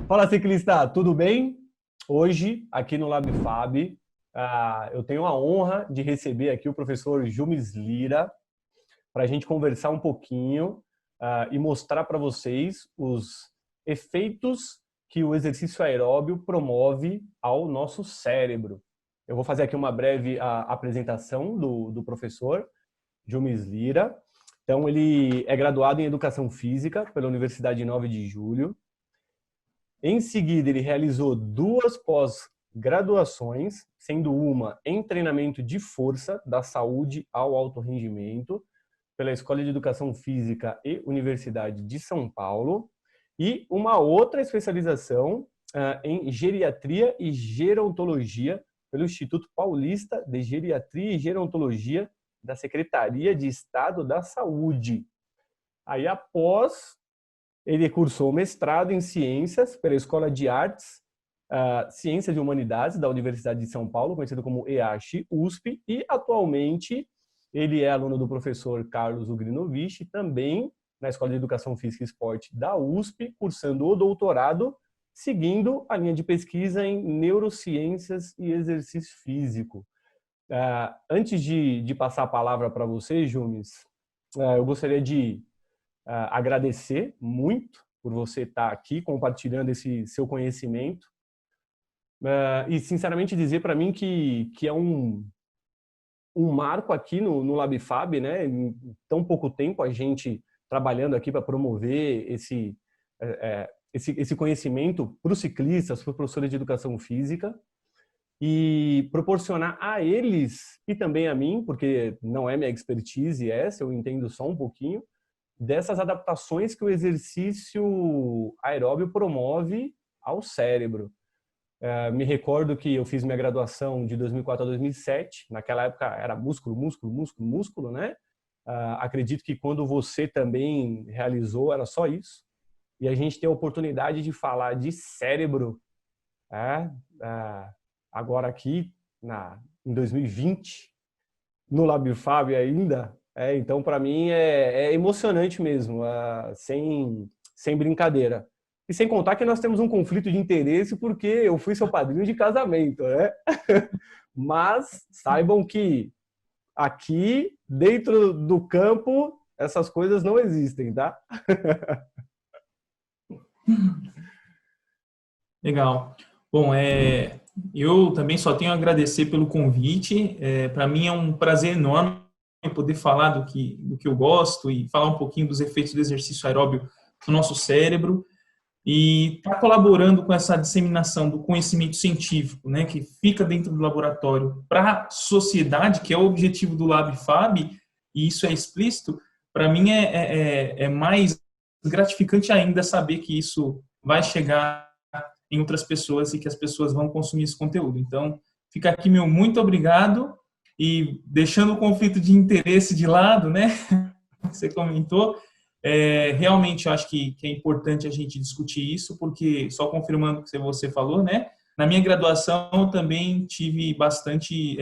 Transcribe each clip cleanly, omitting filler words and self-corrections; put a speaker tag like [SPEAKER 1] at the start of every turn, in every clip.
[SPEAKER 1] Fala, ciclista, tudo bem? Hoje, aqui no LabFab, eu tenho a honra de receber aqui o professor Jumes Lira para a gente conversar um pouquinho e mostrar para vocês os efeitos que o exercício aeróbio promove ao nosso cérebro. Eu vou fazer aqui uma breve apresentação do professor Jumes Lira. Então, ele é graduado em Educação Física pela Universidade 9 de Julho. Em seguida, ele realizou 2 pós-graduações, sendo uma em treinamento de força, da saúde ao alto rendimento, pela Escola de Educação Física e Universidade de São Paulo, e uma outra especialização em geriatria e gerontologia, pelo Instituto Paulista de Geriatria e Gerontologia da Secretaria de Estado da Saúde. Aí, após, ele cursou mestrado em Ciências pela Escola de Artes, Ciências e Humanidades da Universidade de São Paulo, conhecido como EASH-USP, e atualmente ele é aluno do professor Carlos Ugrinovich, também na Escola de Educação Física e Esporte da USP, cursando o doutorado, seguindo a linha de pesquisa em Neurociências e Exercício Físico. Antes de passar a palavra para você, Jumes, eu gostaria de agradecer muito por você estar aqui compartilhando esse seu conhecimento e sinceramente dizer para mim que é um marco aqui no LabFab, né? Em tão pouco tempo a gente trabalhando aqui para promover esse conhecimento para os ciclistas, para os professores de educação física e proporcionar a eles e também a mim, porque não é minha expertise essa, eu entendo só um pouquinho, dessas adaptações que o exercício aeróbio promove ao cérebro. Me recordo que eu fiz minha graduação de 2004 a 2007, naquela época era músculo, músculo, músculo, músculo, né? Acredito que quando você também realizou era só isso. E a gente tem a oportunidade de falar de cérebro agora aqui em 2020, no LabFab ainda. Então, para mim, é emocionante mesmo, sem brincadeira. E sem contar que nós temos um conflito de interesse porque eu fui seu padrinho de casamento, né? Mas saibam que aqui, dentro do campo, essas coisas não existem, tá?
[SPEAKER 2] Legal. Bom, eu também só tenho a agradecer pelo convite. Para mim é um prazer enorme poder falar do que eu gosto e falar um pouquinho dos efeitos do exercício aeróbio no nosso cérebro e estar colaborando com essa disseminação do conhecimento científico, né, que fica dentro do laboratório para a sociedade, que é o objetivo do LabFab, e isso é explícito. Para mim é mais gratificante ainda saber que isso vai chegar em outras pessoas e que as pessoas vão consumir esse conteúdo. Então, fica aqui meu muito obrigado e deixando o conflito de interesse de lado, né, que você comentou, realmente eu acho que é importante a gente discutir isso, porque, só confirmando o que você falou, né, na minha graduação eu também tive bastante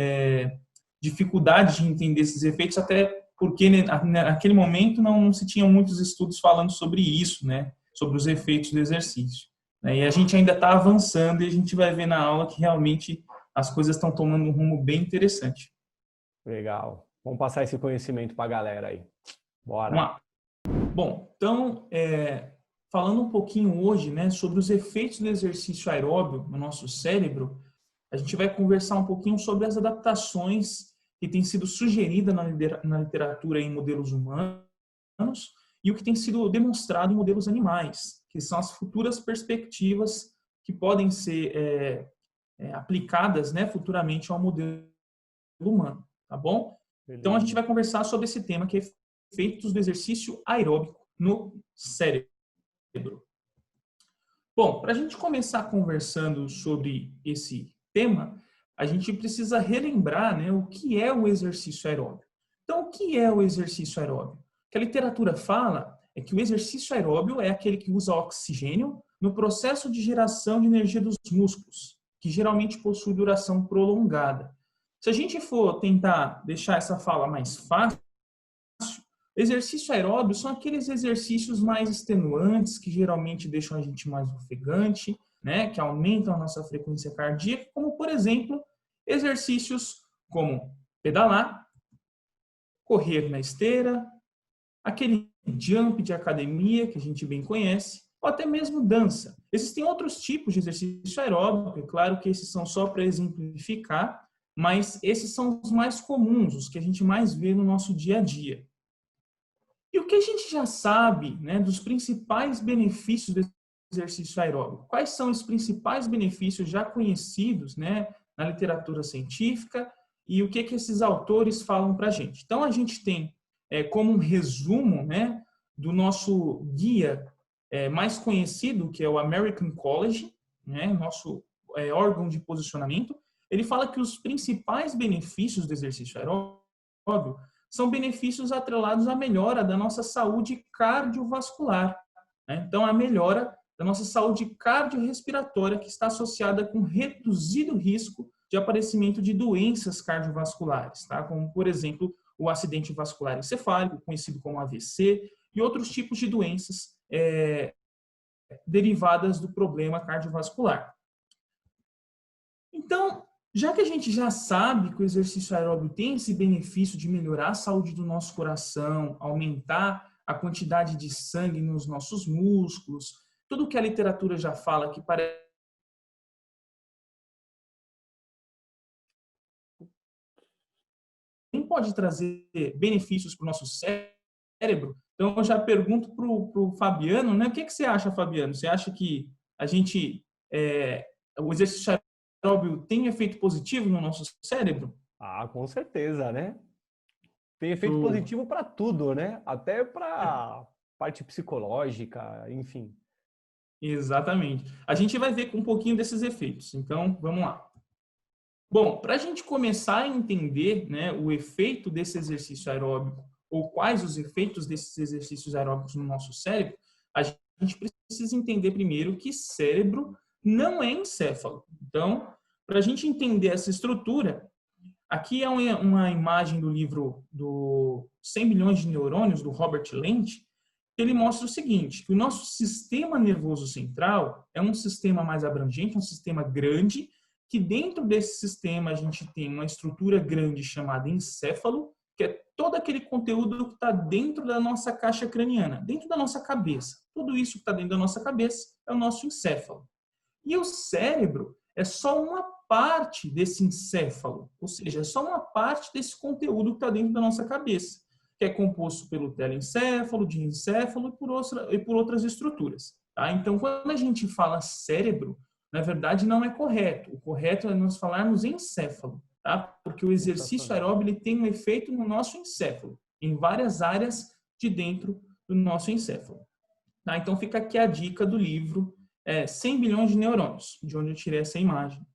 [SPEAKER 2] dificuldade de entender esses efeitos, até porque naquele momento não se tinham muitos estudos falando sobre isso, né, sobre os efeitos do exercício. E a gente ainda está avançando e a gente vai ver na aula que realmente as coisas estão tomando um rumo bem interessante.
[SPEAKER 1] Legal. Vamos passar esse conhecimento para a galera aí. Bora.
[SPEAKER 2] Vamos lá. Bom, então, falando um pouquinho hoje, né, sobre os efeitos do exercício aeróbio no nosso cérebro, a gente vai conversar um pouquinho sobre as adaptações que têm sido sugeridas na literatura em modelos humanos e o que tem sido demonstrado em modelos animais, que são as futuras perspectivas que podem ser aplicadas, né, futuramente ao modelo humano, tá bom?
[SPEAKER 1] Beleza.
[SPEAKER 2] Então, a gente vai conversar sobre esse tema, que é efeitos do exercício aeróbico no cérebro. Bom, para a gente começar conversando sobre esse tema, a gente precisa relembrar, né, o que é o exercício aeróbio. Então, o que é o exercício aeróbio? O que a literatura fala é que o exercício aeróbio é aquele que usa oxigênio no processo de geração de energia dos músculos, que geralmente possui duração prolongada. Se a gente for tentar deixar essa fala mais fácil, Exercício aeróbio são aqueles exercícios mais extenuantes, que geralmente deixam a gente mais ofegante, né, que aumentam a nossa frequência cardíaca, como, por exemplo, exercícios como pedalar, correr na esteira, aquele jump de academia que a gente bem conhece, ou até mesmo dança. Existem outros tipos de exercício aeróbico, é claro que esses são só para exemplificar, mas esses são os mais comuns, os que a gente mais vê no nosso dia a dia. E o que a gente já sabe, né, dos principais benefícios do exercício aeróbico? Quais são os principais benefícios já conhecidos, né, na literatura científica e o que esses autores falam para a gente? Então, a gente tem como um resumo, né, do nosso guia mais conhecido, que é o American College, né, nosso órgão de posicionamento. Ele fala que os principais benefícios do exercício aeróbico são benefícios atrelados à melhora da nossa saúde cardiovascular, né? Então, a melhora da nossa saúde cardiorrespiratória, que está associada com reduzido risco de aparecimento de doenças cardiovasculares, tá? Como, por exemplo, o acidente vascular encefálico, conhecido como AVC, e outros tipos de doenças derivadas do problema cardiovascular. Então, já que a gente já sabe que o exercício aeróbio tem esse benefício de melhorar a saúde do nosso coração, aumentar a quantidade de sangue nos nossos músculos, tudo que a literatura já fala que parece pode trazer benefícios para o nosso cérebro. Então, eu já pergunto para o Fabiano, né? O que você acha, Fabiano? Você acha que o exercício aeróbio tem efeito positivo no nosso cérebro?
[SPEAKER 1] Ah, com certeza, né? Tem efeito positivo para tudo, né? Até para parte psicológica, enfim.
[SPEAKER 2] Exatamente. A gente vai ver um pouquinho desses efeitos. Então, vamos lá. Bom, para a gente começar a entender, né, o efeito desse exercício aeróbico, ou quais os efeitos desses exercícios aeróbicos no nosso cérebro, a gente precisa entender primeiro que cérebro não é encéfalo. Então, para a gente entender essa estrutura, aqui é uma imagem do livro do 100 bilhões de neurônios, do Robert Lent, que ele mostra o seguinte, que o nosso sistema nervoso central é um sistema mais abrangente, um sistema grande, que dentro desse sistema a gente tem uma estrutura grande chamada encéfalo, que é todo aquele conteúdo que está dentro da nossa caixa craniana, dentro da nossa cabeça. Tudo isso que está dentro da nossa cabeça é o nosso encéfalo. E o cérebro é só uma parte desse encéfalo, ou seja, é só uma parte desse conteúdo que está dentro da nossa cabeça, que é composto pelo telencéfalo, diencéfalo e por outras estruturas. Tá? Então, quando a gente fala cérebro, na verdade não é correto. O correto é nós falarmos encéfalo, tá? Porque o exercício aeróbio ele tem um efeito no nosso encéfalo, em várias áreas de dentro do nosso encéfalo. Tá? Então, fica aqui a dica do livro 100 bilhões de neurônios, de onde eu tirei essa imagem.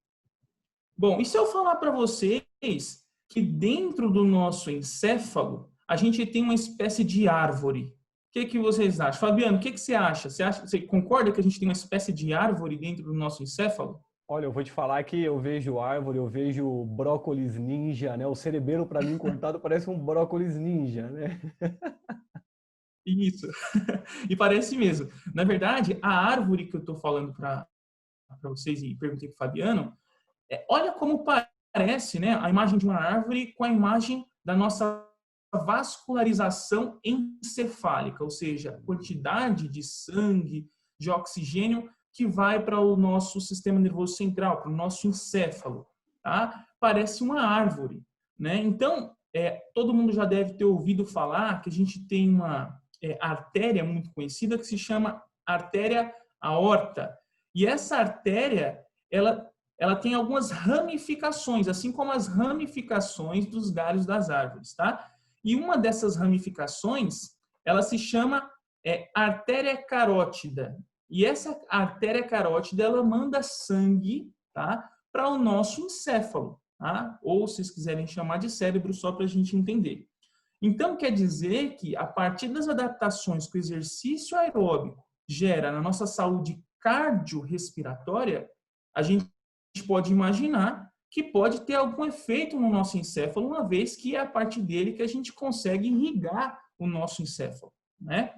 [SPEAKER 2] Bom, e se eu falar para vocês que dentro do nosso encéfalo a gente tem uma espécie de árvore? O que vocês acham? Fabiano, o que você acha? Você concorda que a gente tem uma espécie de árvore dentro do nosso encéfalo?
[SPEAKER 1] Olha, eu vou te falar que eu vejo árvore, eu vejo brócolis ninja, né? O cerebelo, para mim, cortado, parece um brócolis ninja, né?
[SPEAKER 2] Isso. E parece mesmo. Na verdade, a árvore que eu estou falando para vocês e perguntei para o Fabiano, olha como parece, né, a imagem de uma árvore com a imagem da nossa vascularização encefálica, ou seja, a quantidade de sangue, de oxigênio que vai para o nosso sistema nervoso central, para o nosso encéfalo. Tá? Parece uma árvore. Né? Então, todo mundo já deve ter ouvido falar que a gente tem uma artéria muito conhecida que se chama artéria aorta. E essa artéria, ela tem algumas ramificações, assim como as ramificações dos galhos das árvores, tá? E uma dessas ramificações, ela se chama artéria carótida. E essa artéria carótida, ela manda sangue, tá? Para o nosso encéfalo, tá? Ou se vocês quiserem chamar de cérebro, só para a gente entender. Então, quer dizer que, a partir das adaptações que o exercício aeróbico gera na nossa saúde cardiorrespiratória, a gente pode imaginar que pode ter algum efeito no nosso encéfalo, uma vez que é a partir dele que a gente consegue irrigar o nosso encéfalo, né?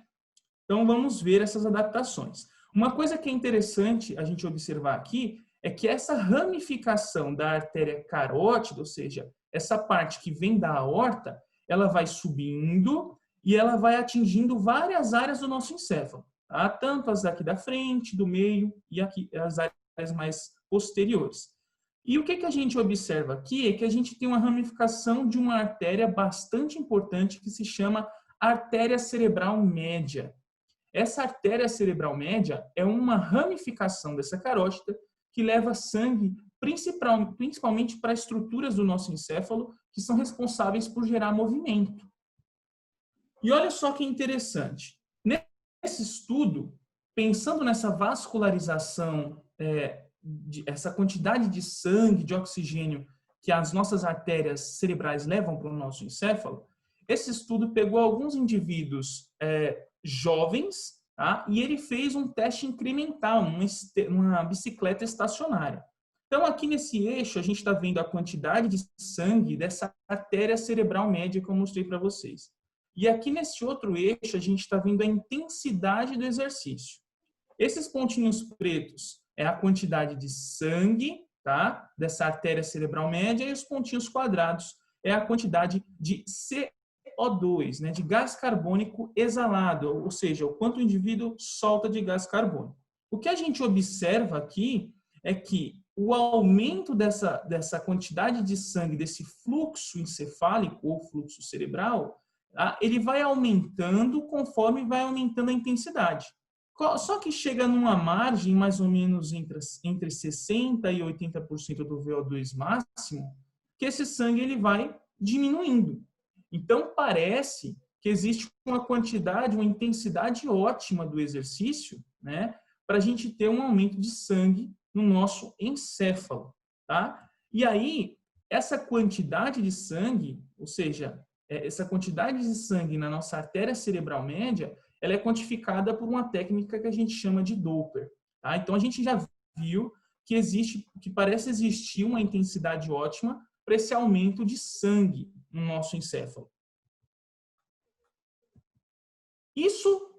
[SPEAKER 2] Então, vamos ver essas adaptações. Uma coisa que é interessante a gente observar aqui é que essa ramificação da artéria carótida, ou seja, essa parte que vem da aorta, ela vai subindo e ela vai atingindo várias áreas do nosso encéfalo, tá? Tanto as aqui da frente, do meio e aqui as áreas mais posteriores. E o que a gente observa aqui é que a gente tem uma ramificação de uma artéria bastante importante que se chama artéria cerebral média. Essa artéria cerebral média é uma ramificação dessa carótida que leva sangue principalmente para estruturas do nosso encéfalo que são responsáveis por gerar movimento. E olha só que interessante. Nesse estudo, pensando nessa vascularização, essa quantidade de sangue, de oxigênio que as nossas artérias cerebrais levam para o nosso encéfalo, esse estudo pegou alguns indivíduos jovens, tá? E ele fez um teste incremental, uma bicicleta estacionária. Então, aqui nesse eixo, a gente está vendo a quantidade de sangue dessa artéria cerebral média que eu mostrei para vocês. E aqui nesse outro eixo, a gente está vendo a intensidade do exercício. Esses pontinhos pretos é a quantidade de sangue, tá? Dessa artéria cerebral média, e os pontinhos quadrados é a quantidade de CO2, né? De gás carbônico exalado, ou seja, o quanto o indivíduo solta de gás carbônico. O que a gente observa aqui é que o aumento dessa quantidade de sangue, desse fluxo encefálico ou fluxo cerebral, tá? Ele vai aumentando conforme vai aumentando a intensidade. Só que chega numa margem mais ou menos entre 60% e 80% do VO2 máximo, que esse sangue ele vai diminuindo. Então, parece que existe uma quantidade, uma intensidade ótima do exercício, né, para a gente ter um aumento de sangue no nosso encéfalo, tá? E aí, essa quantidade de sangue, ou seja, essa quantidade de sangue na nossa artéria cerebral média, ela é quantificada por uma técnica que a gente chama de Doppler, tá? Então, a gente já viu que parece existir uma intensidade ótima para esse aumento de sangue no nosso encéfalo. Isso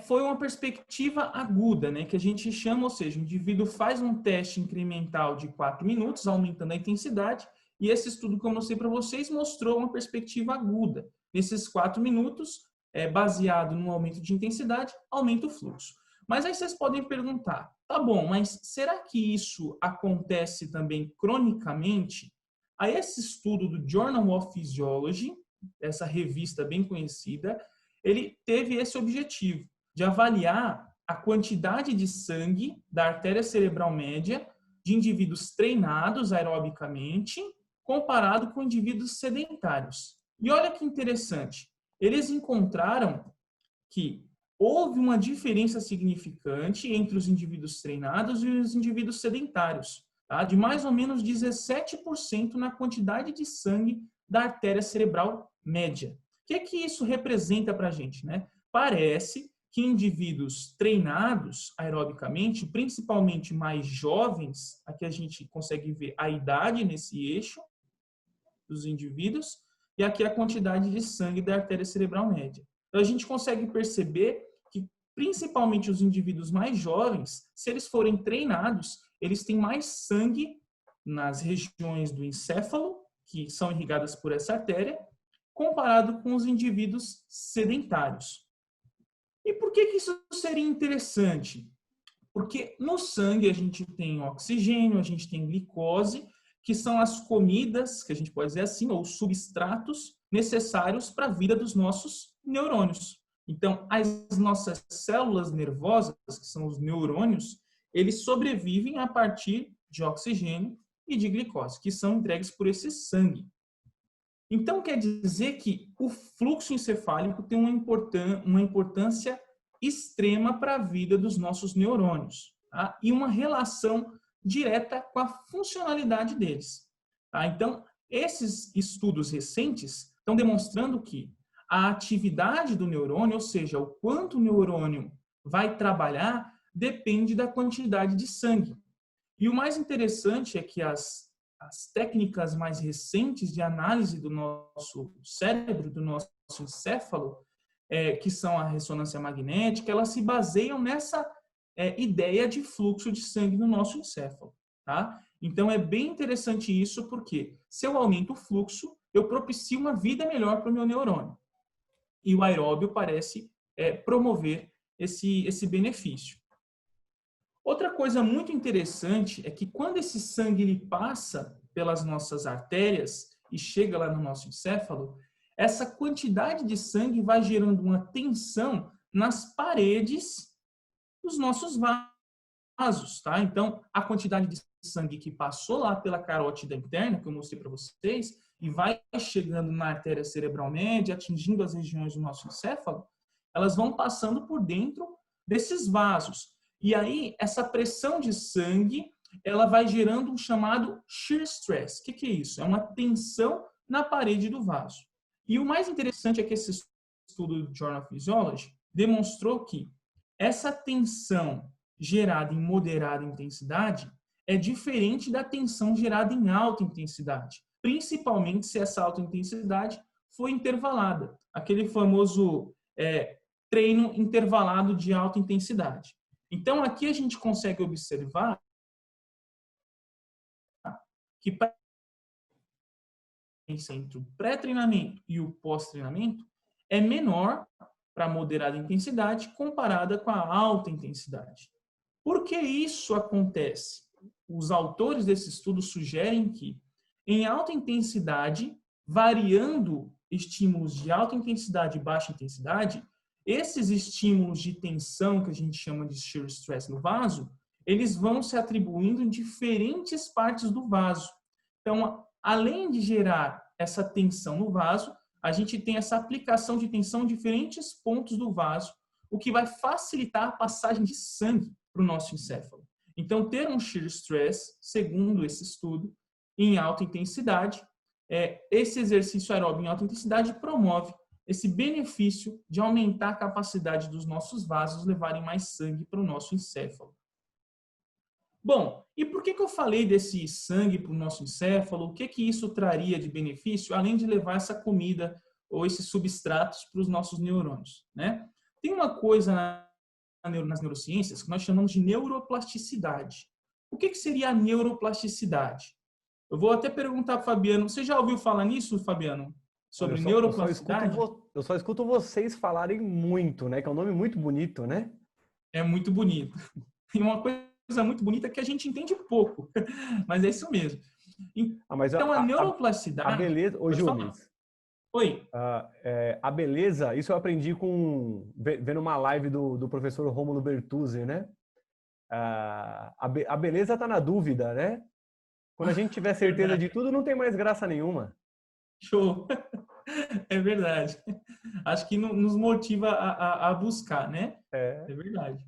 [SPEAKER 2] foi uma perspectiva aguda, né, que a gente chama, ou seja, o indivíduo faz um teste incremental de 4 minutos, aumentando a intensidade, e esse estudo que eu mostrei para vocês mostrou uma perspectiva aguda. Nesses 4 minutos, baseado no aumento de intensidade, aumenta o fluxo. Mas aí vocês podem perguntar, tá bom, mas será que isso acontece também cronicamente? Aí esse estudo do Journal of Physiology, essa revista bem conhecida, ele teve esse objetivo de avaliar a quantidade de sangue da artéria cerebral média de indivíduos treinados aerobicamente comparado com indivíduos sedentários. E olha que interessante, eles encontraram que houve uma diferença significante entre os indivíduos treinados e os indivíduos sedentários, tá? De mais ou menos 17% na quantidade de sangue da artéria cerebral média. O que isso representa para a gente, né? Parece que indivíduos treinados aerobicamente, principalmente mais jovens, aqui a gente consegue ver a idade nesse eixo dos indivíduos, e aqui a quantidade de sangue da artéria cerebral média. Então, a gente consegue perceber que, principalmente os indivíduos mais jovens, se eles forem treinados, eles têm mais sangue nas regiões do encéfalo, que são irrigadas por essa artéria, comparado com os indivíduos sedentários. E por que isso seria interessante? Porque no sangue a gente tem oxigênio, a gente tem glicose, que são as comidas, que a gente pode dizer assim, ou substratos necessários para a vida dos nossos neurônios. Então, as nossas células nervosas, que são os neurônios, eles sobrevivem a partir de oxigênio e de glicose, que são entregues por esse sangue. Então, quer dizer que o fluxo encefálico tem uma importância extrema para a vida dos nossos neurônios, tá? E uma relação direta com a funcionalidade deles, tá? Então, esses estudos recentes estão demonstrando que a atividade do neurônio, ou seja, o quanto o neurônio vai trabalhar, depende da quantidade de sangue. E o mais interessante é que as técnicas mais recentes de análise do nosso cérebro, do nosso encéfalo, que são a ressonância magnética, elas se baseiam nessa ideia de fluxo de sangue no nosso encéfalo. Tá? Então, é bem interessante isso, porque se eu aumento o fluxo, eu propicio uma vida melhor para o meu neurônio. E o aeróbio parece promover esse benefício. Outra coisa muito interessante é que quando esse sangue ele passa pelas nossas artérias e chega lá no nosso encéfalo, essa quantidade de sangue vai gerando uma tensão nas paredes dos nossos vasos, tá? Então, a quantidade de sangue que passou lá pela carótida interna, que eu mostrei para vocês, e vai chegando na artéria cerebral média, atingindo as regiões do nosso encéfalo, elas vão passando por dentro desses vasos. E aí, essa pressão de sangue, ela vai gerando um chamado shear stress. O que é isso? É uma tensão na parede do vaso. E o mais interessante é que esse estudo do Journal of Physiology demonstrou que essa tensão gerada em moderada intensidade é diferente da tensão gerada em alta intensidade, principalmente se essa alta intensidade foi intervalada, aquele famoso treino intervalado de alta intensidade. Então, aqui a gente consegue observar que para a diferença entre o pré-treinamento e o pós-treinamento é menor para moderada intensidade comparada com a alta intensidade. Por que isso acontece? Os autores desse estudo sugerem que, em alta intensidade, variando estímulos de alta intensidade e baixa intensidade, esses estímulos de tensão, que a gente chama de shear stress no vaso, eles vão se atribuindo em diferentes partes do vaso. Então, além de gerar essa tensão no vaso, a gente tem essa aplicação de tensão em diferentes pontos do vaso, o que vai facilitar a passagem de sangue para o nosso encéfalo. Então, ter um shear stress, segundo esse estudo, em alta intensidade, esse exercício aeróbio em alta intensidade promove esse benefício de aumentar a capacidade dos nossos vasos levarem mais sangue para o nosso encéfalo. Bom, e por que eu falei desse sangue para o nosso encéfalo? O que isso traria de benefício, além de levar essa comida ou esses substratos para os nossos neurônios, né? Tem uma coisa nas neurociências que nós chamamos de neuroplasticidade. O que seria a neuroplasticidade? Eu vou até perguntar para o Fabiano. Você já ouviu falar nisso, Fabiano? Sobre neuroplasticidade?
[SPEAKER 1] Eu só escuto vocês falarem muito, né? Que é um nome muito bonito, né?
[SPEAKER 2] É muito bonito. E uma coisa muito bonita que a gente entende pouco, mas é isso mesmo. Então, a neuroplasticidade...
[SPEAKER 1] A beleza... Ô, Jumes.
[SPEAKER 2] Oi.
[SPEAKER 1] A beleza, isso eu aprendi vendo uma live do professor Rômulo Bertuzzi, né? A beleza está na dúvida, né? Quando a gente tiver certeza de tudo, não tem mais graça nenhuma.
[SPEAKER 2] Show! É verdade. Acho que nos motiva a buscar, né? É verdade.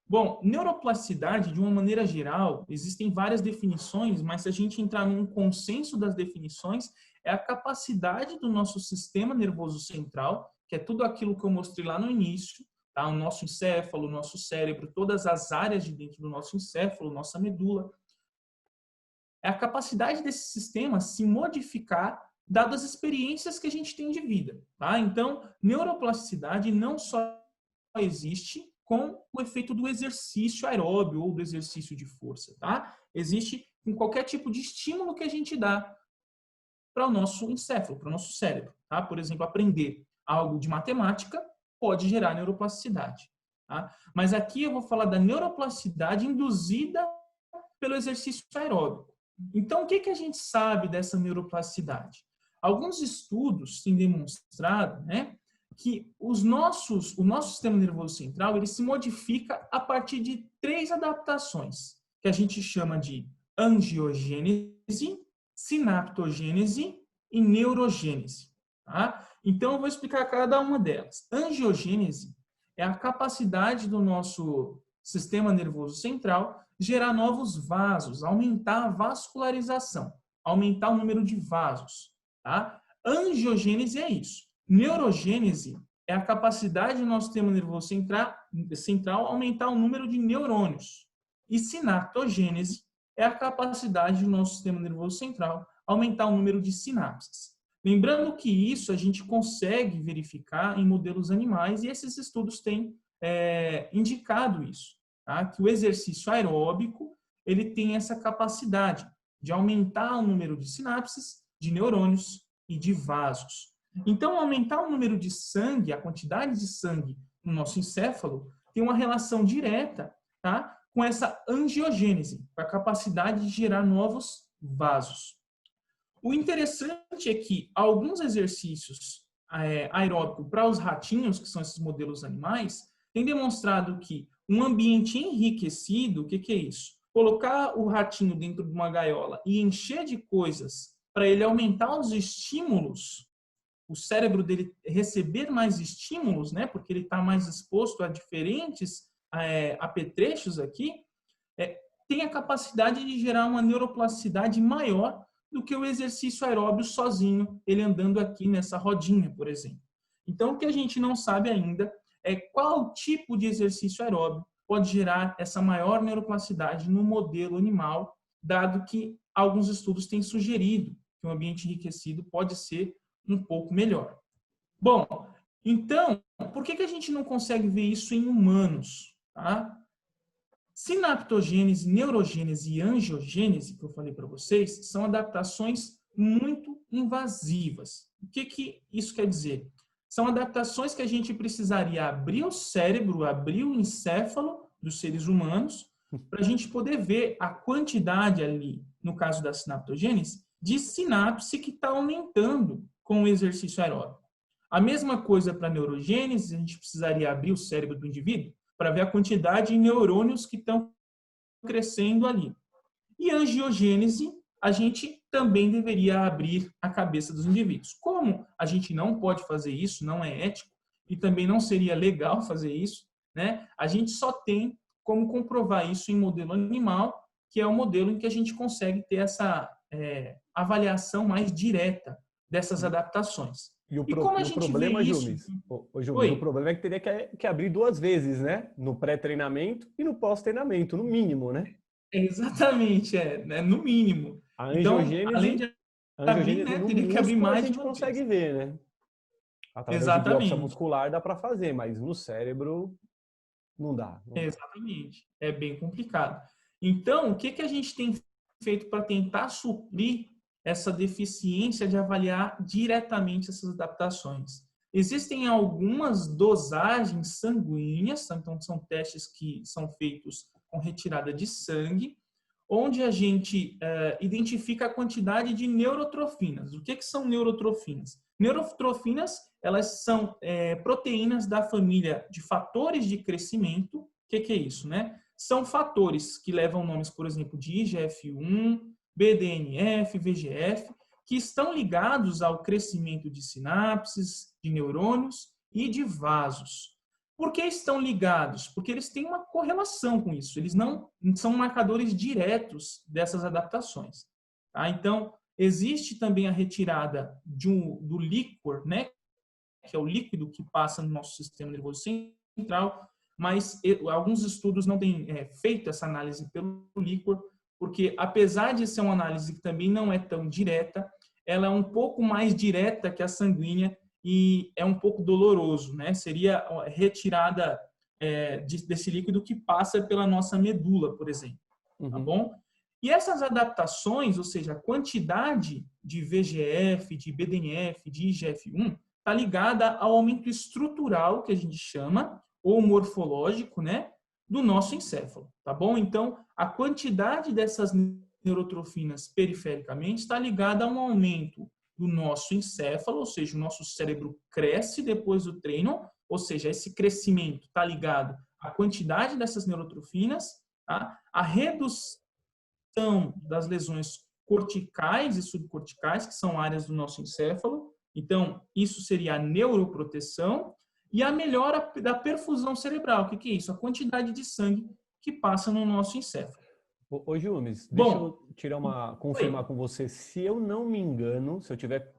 [SPEAKER 2] Bom, neuroplasticidade, de uma maneira geral, existem várias definições, mas se a gente entrar num consenso das definições, é a capacidade do nosso sistema nervoso central, que é tudo aquilo que eu mostrei lá no início, tá? O nosso encéfalo, o nosso cérebro, todas as áreas de dentro do nosso encéfalo, nossa medula. É a capacidade desse sistema se modificar dadas as experiências que a gente tem de vida, tá? Então, neuroplasticidade não só existe com o efeito do exercício aeróbio ou do exercício de força, tá? Existe com qualquer tipo de estímulo que a gente dá para o nosso encéfalo, para o nosso cérebro, tá? Por exemplo, aprender algo de matemática pode gerar neuroplasticidade, tá? Mas aqui eu vou falar da neuroplasticidade induzida pelo exercício aeróbico. Então, o que a gente sabe dessa neuroplasticidade? Alguns estudos têm demonstrado, né, que o nosso sistema nervoso central ele se modifica a partir de 3 adaptações, que a gente chama de angiogênese, sinaptogênese e neurogênese. Tá? Então, eu vou explicar cada uma delas. Angiogênese é a capacidade do nosso sistema nervoso central gerar novos vasos, aumentar a vascularização, aumentar o número de vasos. Tá? Angiogênese é isso. Neurogênese é a capacidade do nosso sistema nervoso central aumentar o número de neurônios. E sinaptogênese é a capacidade do nosso sistema nervoso central aumentar o número de sinapses. Lembrando que isso a gente consegue verificar em modelos animais e esses estudos têm indicado isso, tá? Que o exercício aeróbico ele tem essa capacidade de aumentar o número de sinapses, de neurônios e de vasos. Então, aumentar o número de sangue, a quantidade de sangue no nosso encéfalo, tem uma relação direta, tá, com essa angiogênese, com a capacidade de gerar novos vasos. O interessante é que alguns exercícios aeróbicos para os ratinhos, que são esses modelos animais, têm demonstrado que um ambiente enriquecido, o que é isso? Colocar o ratinho dentro de uma gaiola e encher de coisas para ele aumentar os estímulos, o cérebro dele receber mais estímulos, né? Porque ele está mais exposto a diferentes apetrechos aqui, tem a capacidade de gerar uma neuroplasticidade maior do que o exercício aeróbio sozinho, ele andando aqui nessa rodinha, por exemplo. Então, o que a gente não sabe ainda é qual tipo de exercício aeróbio pode gerar essa maior neuroplasticidade no modelo animal, dado que alguns estudos têm sugerido que um ambiente enriquecido pode ser um pouco melhor. Bom, então, por que a gente não consegue ver isso em humanos? Tá? Sinaptogênese, neurogênese e angiogênese, que eu falei para vocês, são adaptações muito invasivas. O que isso quer dizer? São adaptações que a gente precisaria abrir o cérebro, abrir o encéfalo dos seres humanos, para a gente poder ver a quantidade ali, no caso da sinaptogênese, de sinapse que está aumentando com o exercício aeróbico. A mesma coisa para a neurogênese, a gente precisaria abrir o cérebro do indivíduo para ver a quantidade de neurônios que estão crescendo ali. E a angiogênese, a gente também deveria abrir a cabeça dos indivíduos. Como a gente não pode fazer isso, não é ético, e também não seria legal fazer isso, né? A gente só tem como comprovar isso em modelo animal, que é o modelo em que a gente consegue ter essa avaliação mais direta dessas adaptações.
[SPEAKER 1] E
[SPEAKER 2] como a
[SPEAKER 1] o
[SPEAKER 2] gente vê
[SPEAKER 1] problema,
[SPEAKER 2] isso?
[SPEAKER 1] Jumes, o
[SPEAKER 2] Oi?
[SPEAKER 1] problema é que teria que abrir duas vezes, né? No pré-treinamento e no pós-treinamento, no mínimo, né?
[SPEAKER 2] Exatamente, né? No mínimo.
[SPEAKER 1] A
[SPEAKER 2] Então, além
[SPEAKER 1] angiogênese,
[SPEAKER 2] de
[SPEAKER 1] a
[SPEAKER 2] abrir,
[SPEAKER 1] angiogênese
[SPEAKER 2] né,
[SPEAKER 1] no
[SPEAKER 2] teria que abrir
[SPEAKER 1] músculo a
[SPEAKER 2] mais de
[SPEAKER 1] gente
[SPEAKER 2] uma vez.
[SPEAKER 1] consegue ver, né? Através de biópsia
[SPEAKER 2] Exatamente,
[SPEAKER 1] muscular dá para fazer, mas no cérebro não dá. Não dá.
[SPEAKER 2] exatamente. É bem complicado. Então, o que a gente tem feito para tentar suprir essa deficiência de avaliar diretamente essas adaptações? Existem algumas dosagens sanguíneas, então são testes que são feitos com retirada de sangue, onde a gente identifica a quantidade de neurotrofinas. O que são neurotrofinas? Neurotrofinas, elas são proteínas da família de fatores de crescimento. O que é isso, né? São fatores que levam nomes, por exemplo, de IGF-1, BDNF, VGF, que estão ligados ao crescimento de sinapses, de neurônios e de vasos. Por que estão ligados? Porque eles têm uma correlação com isso. Eles não são marcadores diretos dessas adaptações. Tá? Então, existe também a retirada do líquor, né? Que é o líquido que passa no nosso sistema nervoso central, mas alguns estudos não têm feito essa análise pelo líquor, porque apesar de ser uma análise que também não é tão direta, ela é um pouco mais direta que a sanguínea e é um pouco doloroso, né? Seria retirada desse líquido que passa pela nossa medula, por exemplo, tá bom? E essas adaptações, ou seja, a quantidade de VGF, de BDNF, de IGF-1, está ligada ao aumento estrutural, que a gente chama, ou morfológico, né, do nosso encéfalo, tá bom? Então, a quantidade dessas neurotrofinas perifericamente está ligada a um aumento do nosso encéfalo, ou seja, o nosso cérebro cresce depois do treino, ou seja, esse crescimento está ligado à quantidade dessas neurotrofinas, tá? A redução das lesões corticais e subcorticais, que são áreas do nosso encéfalo. Então, isso seria a neuroproteção e a melhora da perfusão cerebral. O que é isso? A quantidade de sangue que passa no nosso encéfalo.
[SPEAKER 1] Ô, Jumes, deixa
[SPEAKER 2] Bom,
[SPEAKER 1] eu confirmar com você. Se eu não me engano, se eu tiver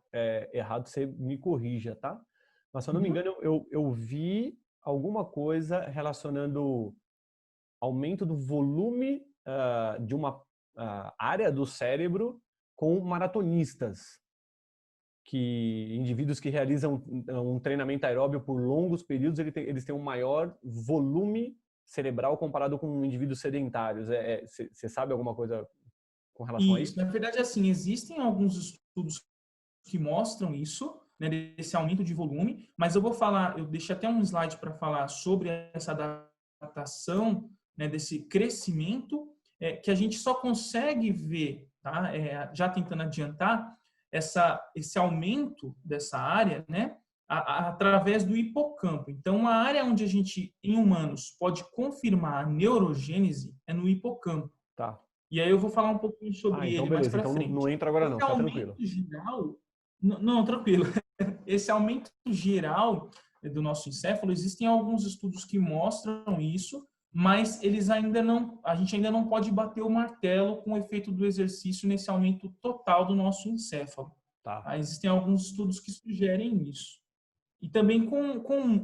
[SPEAKER 1] errado, você me corrija, tá? Mas se eu não me engano, eu vi alguma coisa relacionando aumento do volume de uma área do cérebro com maratonistas. que indivíduos que realizam um treinamento aeróbio por longos períodos, eles têm um maior volume cerebral comparado com indivíduos sedentários. Você sabe alguma coisa com relação a
[SPEAKER 2] Isso,
[SPEAKER 1] isso?
[SPEAKER 2] na verdade, assim, existem alguns estudos que mostram isso, né, desse aumento de volume, mas eu deixei até um slide para falar sobre essa adaptação, né, desse crescimento, que a gente só consegue ver, tá, já tentando adiantar, esse aumento dessa área, né, através do hipocampo. Então, uma área onde a gente, em humanos, pode confirmar a neurogênese é no hipocampo.
[SPEAKER 1] Tá.
[SPEAKER 2] E aí eu vou falar um pouquinho sobre
[SPEAKER 1] Então
[SPEAKER 2] ele mais
[SPEAKER 1] beleza.
[SPEAKER 2] para
[SPEAKER 1] Então não
[SPEAKER 2] frente.
[SPEAKER 1] entra agora não,
[SPEAKER 2] Esse
[SPEAKER 1] fica tranquilo.
[SPEAKER 2] aumento geral, não, tranquilo. Esse aumento geral do nosso encéfalo, existem alguns estudos que mostram isso, mas a gente ainda não pode bater o martelo com o efeito do exercício nesse aumento total do nosso encéfalo.
[SPEAKER 1] Tá.
[SPEAKER 2] Existem alguns estudos que sugerem isso. E também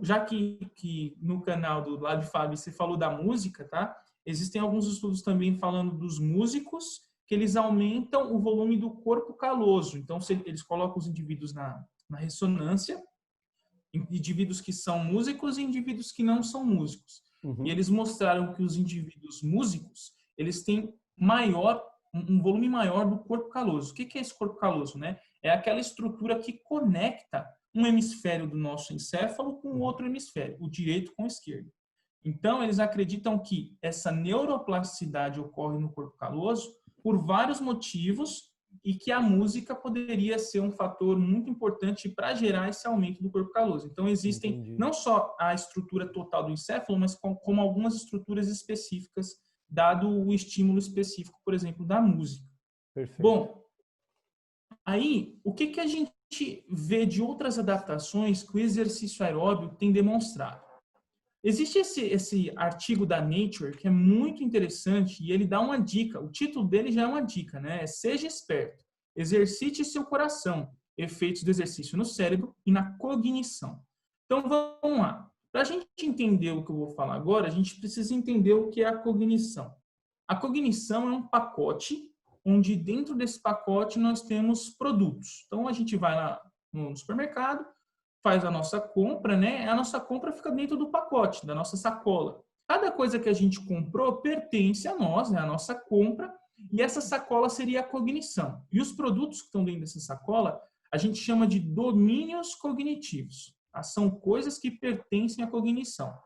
[SPEAKER 2] já que no canal do Lab Fab você falou da música, tá? Existem alguns estudos também falando dos músicos, que eles aumentam o volume do corpo caloso. Então, eles colocam os indivíduos na ressonância, indivíduos que são músicos e indivíduos que não são músicos. E eles mostraram que os indivíduos músicos, eles têm um volume maior do corpo caloso. O que é esse corpo caloso, né? É aquela estrutura que conecta um hemisfério do nosso encéfalo com o outro hemisfério, o direito com o esquerdo. Então, eles acreditam que essa neuroplasticidade ocorre no corpo caloso por vários motivos e que a música poderia ser um fator muito importante para gerar esse aumento do corpo caloso. Então, existem não só a estrutura total do encéfalo, mas como algumas estruturas específicas, dado o estímulo específico, por exemplo, da música.
[SPEAKER 1] Perfeito.
[SPEAKER 2] Bom, aí, o que a gente vê de outras adaptações que o exercício aeróbio tem demonstrado? Existe esse artigo da Nature que é muito interessante e ele dá uma dica. O título dele já é uma dica, né? Seja esperto, exercite seu coração, efeitos do exercício no cérebro e na cognição. Então, vamos lá. Para a gente entender o que eu vou falar agora, a gente precisa entender o que é a cognição. A cognição é um pacote onde dentro desse pacote nós temos produtos. Então, a gente vai lá no supermercado, faz a nossa compra, né? A nossa compra fica dentro do pacote, da nossa sacola. Cada coisa que a gente comprou pertence a nós, né? A nossa compra, e essa sacola seria a cognição. E os produtos que estão dentro dessa sacola, a gente chama de domínios cognitivos. São coisas que pertencem à cognição.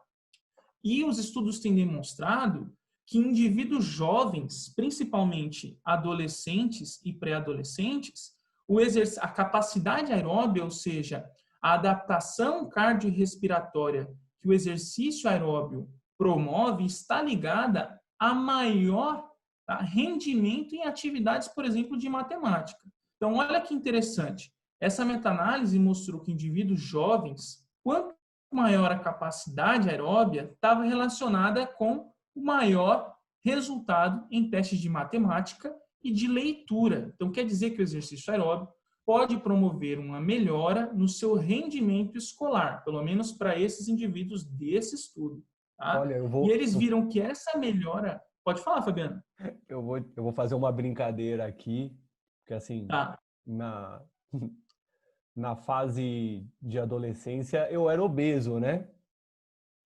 [SPEAKER 2] E os estudos têm demonstrado que indivíduos jovens, principalmente adolescentes e pré-adolescentes, a capacidade aeróbia, ou seja, a adaptação cardiorrespiratória que o exercício aeróbio promove está ligada a maior rendimento em atividades, por exemplo, de matemática. Então, olha que interessante. Essa meta-análise mostrou que indivíduos jovens, quanto maior a capacidade aeróbia, estava relacionada com o maior resultado em testes de matemática e de leitura. Então, quer dizer que o exercício aeróbio pode promover uma melhora no seu rendimento escolar, pelo menos para esses indivíduos desse estudo. Tá?
[SPEAKER 1] Olha,
[SPEAKER 2] e eles viram que essa melhora... Pode falar, Fabiano.
[SPEAKER 1] Eu vou fazer uma brincadeira aqui, porque assim,
[SPEAKER 2] Tá.
[SPEAKER 1] na fase de adolescência, eu era obeso, né?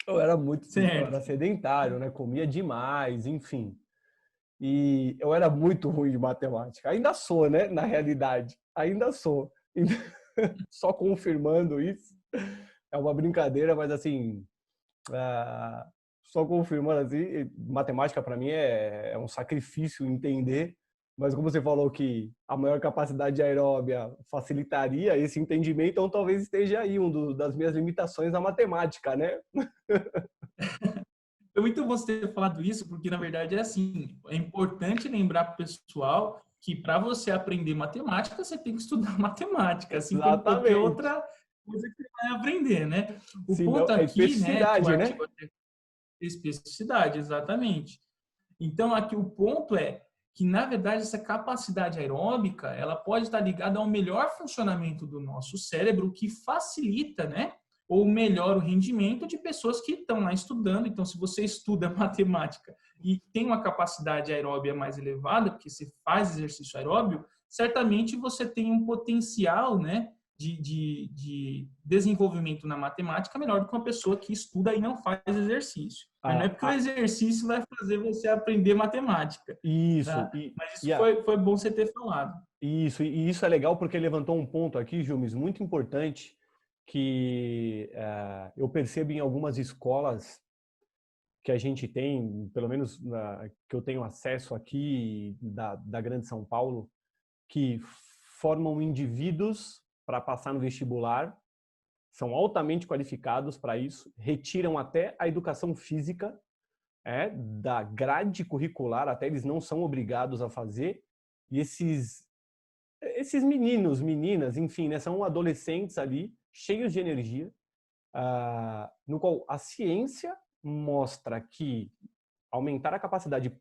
[SPEAKER 1] Eu era sedentário, né? Comia demais, enfim. E eu era muito ruim de matemática. Ainda sou, né? Na realidade, ainda sou. Só confirmando isso. É uma brincadeira, mas assim, só confirmando assim, matemática para mim é um sacrifício entender. Mas como você falou que a maior capacidade aeróbia facilitaria esse entendimento, então talvez esteja aí das minhas limitações na matemática, né?
[SPEAKER 2] É muito bom você ter falado isso, porque na verdade é assim, é importante lembrar para o pessoal que para você aprender matemática, você tem que estudar matemática, assim como qualquer outra coisa que você vai aprender, né? O ponto aqui,
[SPEAKER 1] especificidade,
[SPEAKER 2] né? Que o artigo especificidade, exatamente. Então aqui o ponto é que, na verdade, essa capacidade aeróbica, ela pode estar ligada ao melhor funcionamento do nosso cérebro, que facilita, né? Ou melhora o rendimento de pessoas que estão lá estudando. Então, se você estuda matemática e tem uma capacidade aeróbia mais elevada, porque você faz exercício aeróbio, certamente você tem um potencial, né, de desenvolvimento na matemática melhor do que uma pessoa que estuda e não faz exercício. Mas não é porque o exercício vai fazer você aprender matemática.
[SPEAKER 1] Isso.
[SPEAKER 2] Tá? Mas isso foi bom você ter falado.
[SPEAKER 1] Isso, e isso é legal porque levantou um ponto aqui, Jumes, muito importante, que eu percebo em algumas escolas que a gente tem, pelo menos que eu tenho acesso aqui da Grande São Paulo, que formam indivíduos para passar no vestibular, são altamente qualificados para isso, retiram até a educação física da grade curricular, até eles não são obrigados a fazer, e esses meninos, meninas, enfim, né, são adolescentes ali, cheios de energia, no qual a ciência mostra que aumentar a capacidade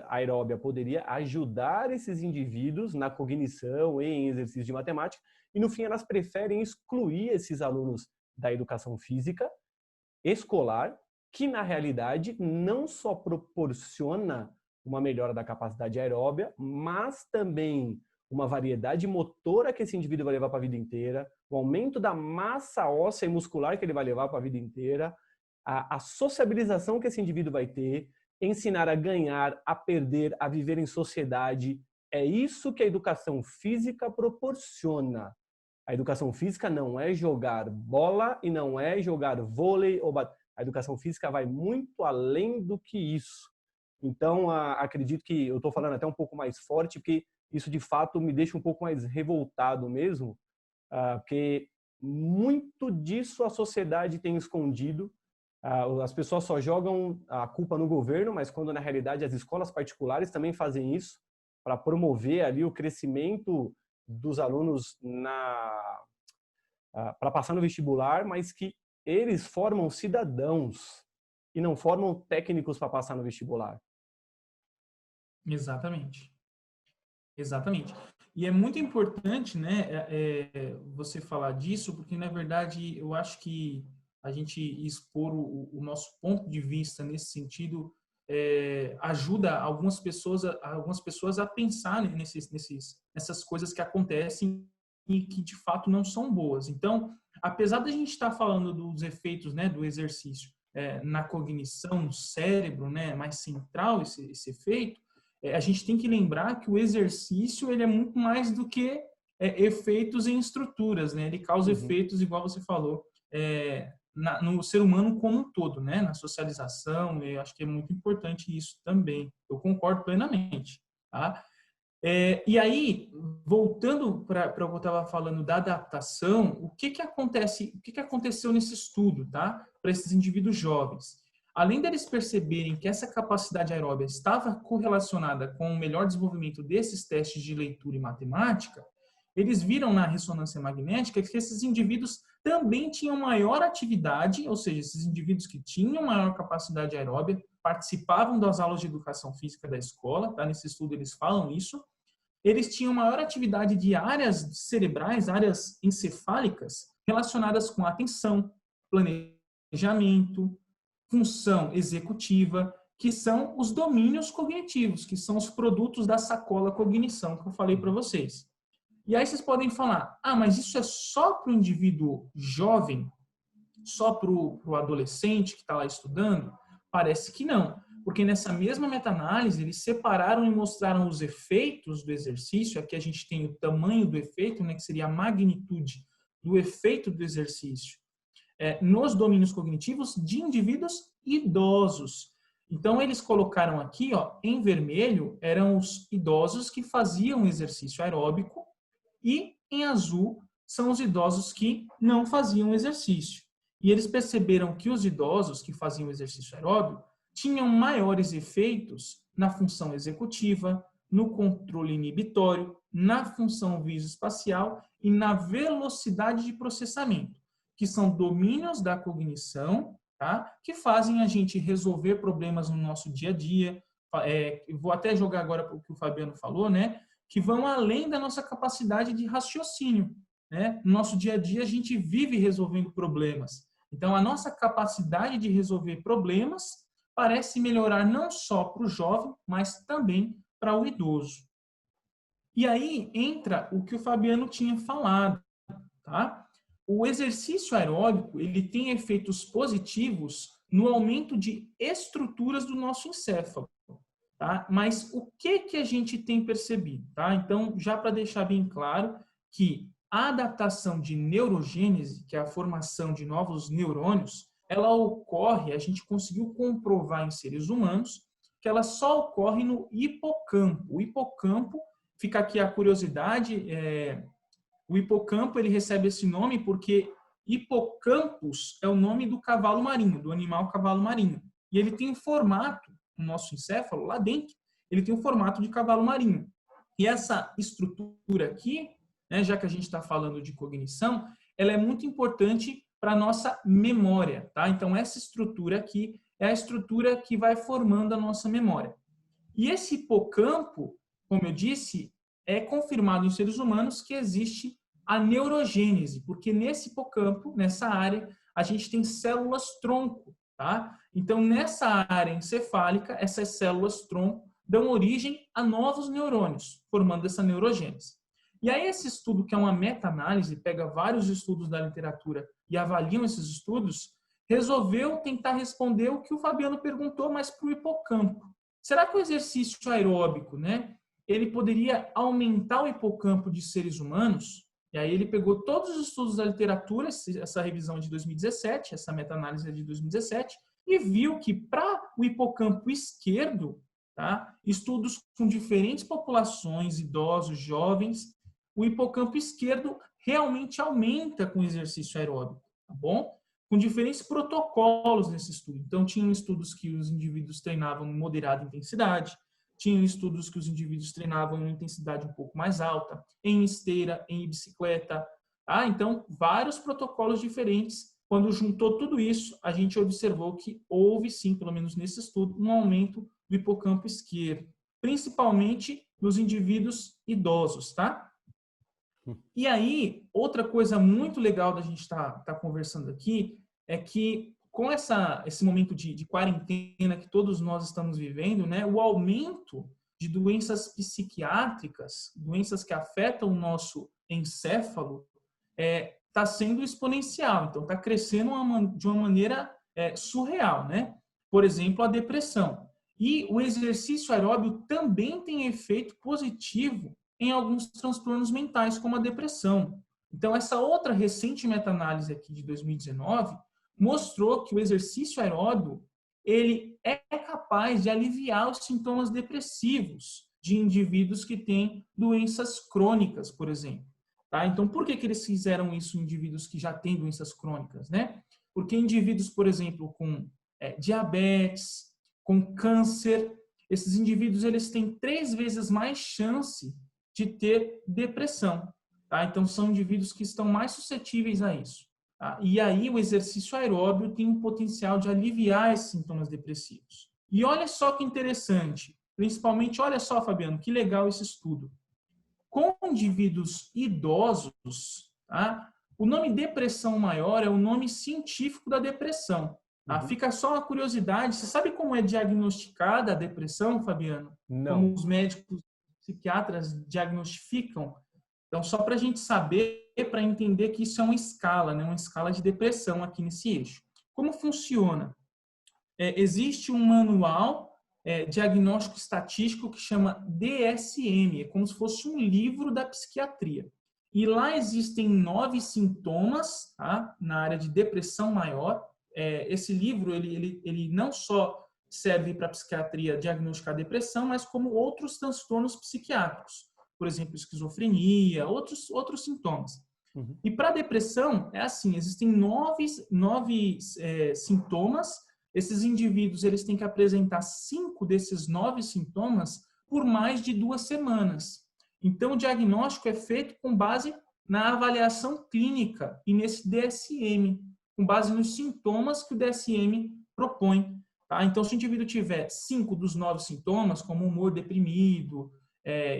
[SPEAKER 1] aeróbia poderia ajudar esses indivíduos na cognição e em exercício de matemática, e no fim elas preferem excluir esses alunos da educação física escolar, que na realidade não só proporciona uma melhora da capacidade aeróbia, mas também uma variedade motora que esse indivíduo vai levar para a vida inteira, o aumento da massa óssea e muscular que ele vai levar para a vida inteira, a sociabilização que esse indivíduo vai ter, ensinar a ganhar, a perder, a viver em sociedade. É isso que a educação física proporciona. A educação física não é jogar bola e não é jogar vôlei. A educação física vai muito além do que isso. Então, acredito que eu estou falando até um pouco mais forte, porque isso de fato me deixa um pouco mais revoltado mesmo, porque muito disso a sociedade tem escondido. As pessoas só jogam a culpa no governo, mas quando na realidade as escolas particulares também fazem isso para promover ali o crescimento dos alunos para passar no vestibular, mas que eles formam cidadãos e não formam técnicos para passar no vestibular.
[SPEAKER 2] Exatamente. Exatamente. E é muito importante, né, você falar disso, porque na verdade eu acho que a gente expor o nosso ponto de vista nesse sentido ajuda algumas pessoas a pensar nessas coisas que acontecem e que de fato não são boas. Então, apesar da gente estar falando dos efeitos, né, do exercício na cognição, no cérebro, né, mais central esse efeito, a gente tem que lembrar que o exercício ele é muito mais do que efeitos em estruturas, né? Ele causa efeitos, igual você falou, no ser humano como um todo, né? Na socialização, eu acho que é muito importante isso também. Eu concordo plenamente, tá? E aí, voltando para o que eu estava falando da adaptação, o que aconteceu nesse estudo, tá? Para esses indivíduos jovens. Além deles perceberem que essa capacidade aeróbica estava correlacionada com o melhor desenvolvimento desses testes de leitura e matemática, eles viram na ressonância magnética que esses indivíduos também tinham maior atividade, ou seja, esses indivíduos que tinham maior capacidade aeróbica participavam das aulas de educação física da escola, tá? Nesse estudo eles falam isso. Eles tinham maior atividade de áreas cerebrais, áreas encefálicas, relacionadas com atenção, planejamento, função executiva, que são os domínios cognitivos, que são os produtos da sacola cognição que eu falei para vocês. E aí vocês podem falar, mas isso é só para o indivíduo jovem? Só para o adolescente que está lá estudando? Parece que não, porque nessa mesma meta-análise eles separaram e mostraram os efeitos do exercício. Aqui a gente tem o tamanho do efeito, né, que seria a magnitude do efeito do exercício nos domínios cognitivos de indivíduos idosos. Então, eles colocaram aqui, em vermelho, eram os idosos que faziam exercício aeróbico e em azul são os idosos que não faziam exercício. E eles perceberam que os idosos que faziam exercício aeróbico tinham maiores efeitos na função executiva, no controle inibitório, na função visoespacial e na velocidade de processamento, que são domínios da cognição, tá? Que fazem a gente resolver problemas no nosso dia a dia. Vou até jogar agora o que o Fabiano falou, né? Que vão além da nossa capacidade de raciocínio, né? No nosso dia a dia, a gente vive resolvendo problemas. Então, a nossa capacidade de resolver problemas parece melhorar não só para o jovem, mas também para o idoso. E aí entra o que o Fabiano tinha falado, tá? O exercício aeróbico, ele tem efeitos positivos no aumento de estruturas do nosso encéfalo, tá? Mas o que a gente tem percebido, tá? Então, já para deixar bem claro que a adaptação de neurogênese, que é a formação de novos neurônios, ela ocorre, a gente conseguiu comprovar em seres humanos, que ela só ocorre no hipocampo. O hipocampo, fica aqui a curiosidade, o hipocampo ele recebe esse nome porque hipocampus é o nome do cavalo marinho, do animal cavalo marinho. E ele tem um formato, no nosso encéfalo, lá dentro, ele tem um formato de cavalo marinho. E essa estrutura aqui, né, já que a gente está falando de cognição, ela é muito importante para a nossa memória, tá? Então, essa estrutura aqui é a estrutura que vai formando a nossa memória. E esse hipocampo, como eu disse, é confirmado em seres humanos que existe a neurogênese, porque nesse hipocampo, nessa área, a gente tem células-tronco, tá? Então, nessa área encefálica, essas células-tronco dão origem a novos neurônios, formando essa neurogênese. E aí esse estudo, que é uma meta-análise, pega vários estudos da literatura e avaliam esses estudos, resolveu tentar responder o que o Fabiano perguntou, mas para o hipocampo. Será que o exercício aeróbico, né, ele poderia aumentar o hipocampo de seres humanos? E aí ele pegou todos os estudos da literatura, essa revisão de 2017, essa meta-análise é de 2017, e viu que para o hipocampo esquerdo, tá, estudos com diferentes populações, idosos, jovens, o hipocampo esquerdo realmente aumenta com o exercício aeróbico, tá bom? Com diferentes protocolos nesse estudo. Então, tinham estudos que os indivíduos treinavam em moderada intensidade, tinham estudos que os indivíduos treinavam em intensidade um pouco mais alta, em esteira, em bicicleta. Tá? Então, vários protocolos diferentes. Quando juntou tudo isso, a gente observou que houve, sim, pelo menos nesse estudo, um aumento do hipocampo esquerdo, principalmente nos indivíduos idosos, tá? E aí, outra coisa muito legal da gente tá conversando aqui é que com esse momento de quarentena que todos nós estamos vivendo, né, o aumento de doenças psiquiátricas, doenças que afetam o nosso encéfalo, está sendo exponencial. Então, está crescendo de uma maneira surreal, né? Por exemplo, a depressão. E o exercício aeróbio também tem efeito positivo em alguns transtornos mentais, como a depressão. Então, essa outra recente meta-análise aqui de 2019 mostrou que o exercício aeróbio ele é capaz de aliviar os sintomas depressivos de indivíduos que têm doenças crônicas, por exemplo. Tá? Então, por que eles fizeram isso em indivíduos que já têm doenças crônicas, né? Porque indivíduos, por exemplo, com diabetes, com câncer, esses indivíduos eles têm 3 vezes mais chance de ter depressão. Tá? Então, são indivíduos que estão mais suscetíveis a isso. Tá? E aí, o exercício aeróbio tem um potencial de aliviar esses sintomas depressivos. E olha só que interessante, principalmente, olha só, Fabiano, que legal esse estudo. Com indivíduos idosos, tá? O nome depressão maior é o nome científico da depressão. Tá? Uhum. Fica só uma curiosidade, você sabe como é diagnosticada a depressão, Fabiano?
[SPEAKER 1] Não.
[SPEAKER 2] Como os médicos psiquiatras diagnosticam? Então, só para a gente saber, para entender que isso é uma escala, né? Uma escala de depressão aqui nesse eixo. Como funciona? Existe um manual diagnóstico estatístico que chama DSM, é como se fosse um livro da psiquiatria. E lá existem 9 sintomas, tá? Na área de depressão maior. Esse livro, ele não só serve para a psiquiatria diagnosticar depressão, mas como outros transtornos psiquiátricos. Por exemplo, esquizofrenia, outros sintomas. Uhum. E para a depressão, é assim, existem 9 sintomas. Esses indivíduos eles têm que apresentar 5 desses 9 sintomas por mais de 2 semanas. Então, o diagnóstico é feito com base na avaliação clínica e nesse DSM, com base nos sintomas que o DSM propõe. Tá? Então, se o indivíduo tiver 5 dos 9 sintomas, como humor deprimido,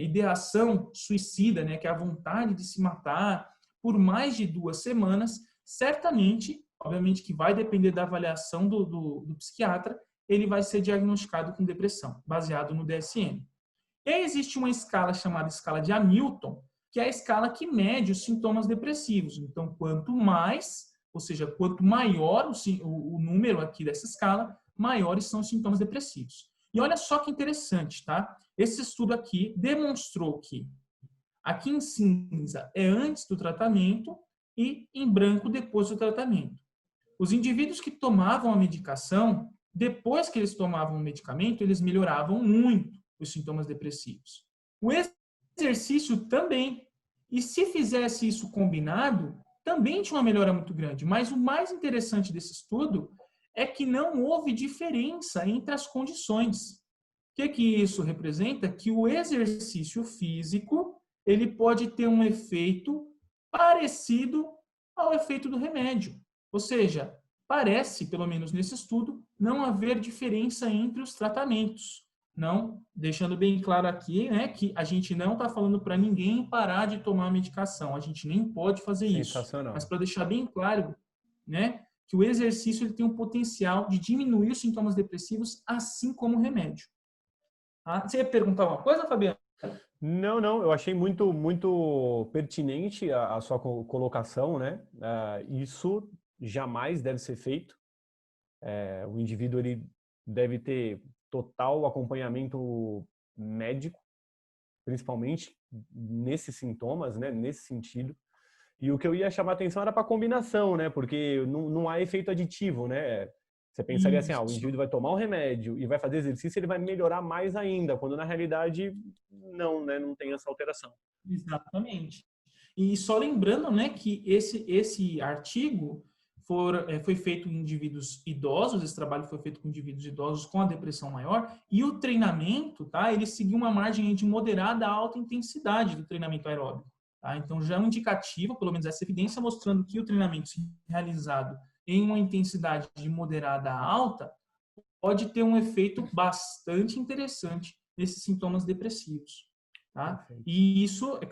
[SPEAKER 2] ideação suicida, né, que é a vontade de se matar, por mais de 2 semanas, certamente, obviamente que vai depender da avaliação do psiquiatra, ele vai ser diagnosticado com depressão, baseado no DSM. E aí existe uma escala chamada escala de Hamilton, que é a escala que mede os sintomas depressivos. Então, quanto mais, ou seja, quanto maior o número aqui dessa escala, maiores são os sintomas depressivos. E olha só que interessante, tá? Esse estudo aqui demonstrou que aqui em cinza é antes do tratamento e em branco depois do tratamento. Os indivíduos que tomavam a medicação, depois que eles tomavam o medicamento, eles melhoravam muito os sintomas depressivos. O exercício também. E se fizesse isso combinado, também tinha uma melhora muito grande. Mas o mais interessante desse estudo é que não houve diferença entre as condições. O que isso representa? Que o exercício físico ele pode ter um efeito parecido ao efeito do remédio. Ou seja, parece, pelo menos nesse estudo, não haver diferença entre os tratamentos. Não, deixando bem claro aqui, né, que a gente não está falando para ninguém parar de tomar a medicação. A gente nem pode fazer isso. Mas para deixar bem claro, né, que o exercício ele tem um potencial de diminuir os sintomas depressivos, assim como o remédio. Ah, você ia perguntar uma coisa, Fabiano?
[SPEAKER 1] Não, eu achei muito pertinente a sua colocação, né? Isso jamais deve ser feito. O indivíduo ele deve ter total acompanhamento médico, principalmente nesses sintomas, né? Nesse sentido. E o que eu ia chamar a atenção era para a combinação, né? Porque não há efeito aditivo, né? Você pensaria assim, o indivíduo vai tomar um remédio e vai fazer exercício, ele vai melhorar mais ainda, quando na realidade não, né? Não tem essa alteração.
[SPEAKER 2] Exatamente. E só lembrando, né, que esse artigo foi feito em indivíduos idosos, esse trabalho foi feito com indivíduos idosos com a depressão maior, e o treinamento, tá? Ele seguiu uma margem de moderada a alta intensidade do treinamento aeróbico. Tá? Então, já é um indicativo, pelo menos essa evidência, mostrando que o treinamento realizado em uma intensidade de moderada a alta pode ter um efeito bastante interessante nesses sintomas depressivos. Tá? E isso, é